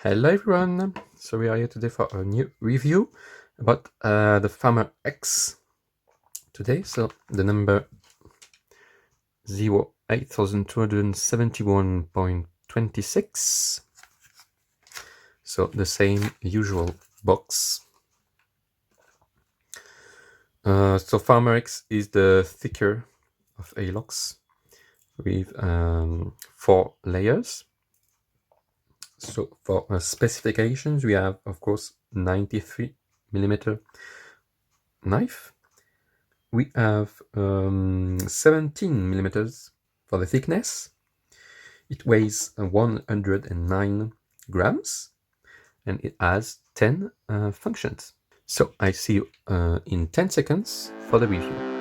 Hello everyone, so we are here today for a new review about the Farmer X today. So the number 8271.26, so the same usual box. So Farmer X is the thicker of Alox with 4 layers. So for specifications, we have, of course, 93mm knife. We have 17mm for the thickness. It weighs 109 grams and it has 10 functions. So I see you in 10 seconds for the review.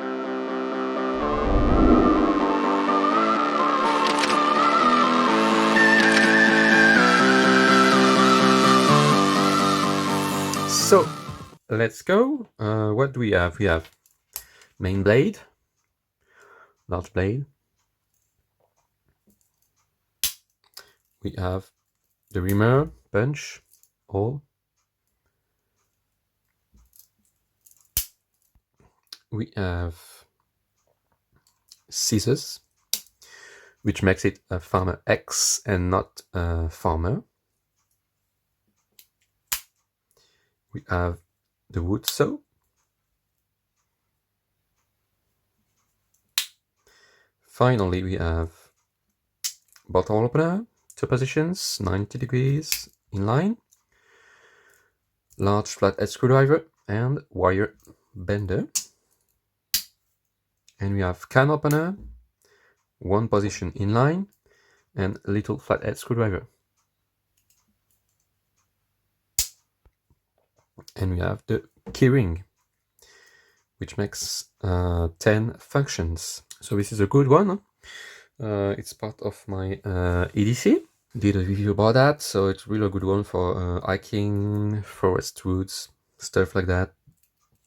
So let's go. What do we have? We have main blade, large blade. We have the reamer, punch, hole. We have scissors, which makes it a Farmer X and not a Farmer. We have the wood saw. Finally, we have bottle opener, 2 positions, 90 degrees in line, large flathead screwdriver, and wire bender. And we have can opener, 1 position in line, and little flathead screwdriver. And we have the keyring, which makes 10 functions. So this is a good one. It's part of my EDC. Did a review about that, so it's really a good one for hiking, forest woods, stuff like that.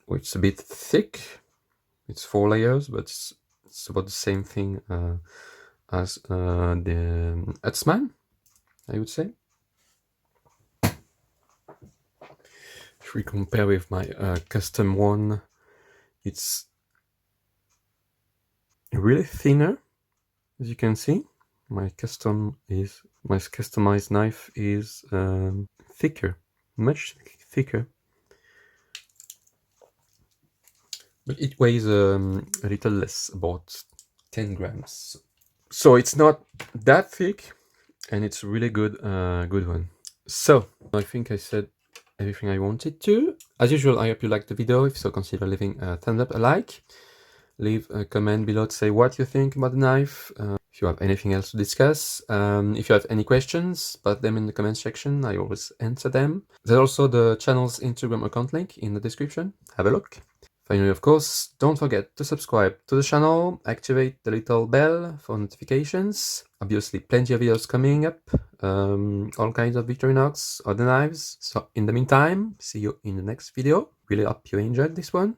It's a bit thick. It's 4 layers, but it's about the same thing as the Hutsman, I would say. If we compare with my custom one, it's really thinner, as you can see. My customized knife is thicker, much thicker. But it weighs a little less, about 10 grams. So it's not that thick, and it's really good, good one. So I think I said everything I wanted to. As usual, I hope you liked the video. If so, consider leaving a thumbs up, a like. Leave a comment below to say what you think about the knife. If you have anything else to discuss, if you have any questions, put them in the comment section. I always answer them. There's also the channel's Instagram account link in the description. Have a look. Finally, of course, don't forget to subscribe to the channel, activate the little bell for notifications. Obviously, plenty of videos coming up, all kinds of Victorinox, other knives. So in the meantime, see you in the next video. Really hope you enjoyed this one.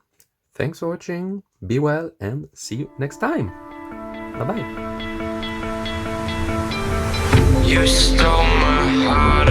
Thanks for watching, be well, and see you next time. Bye-bye. You stole my heart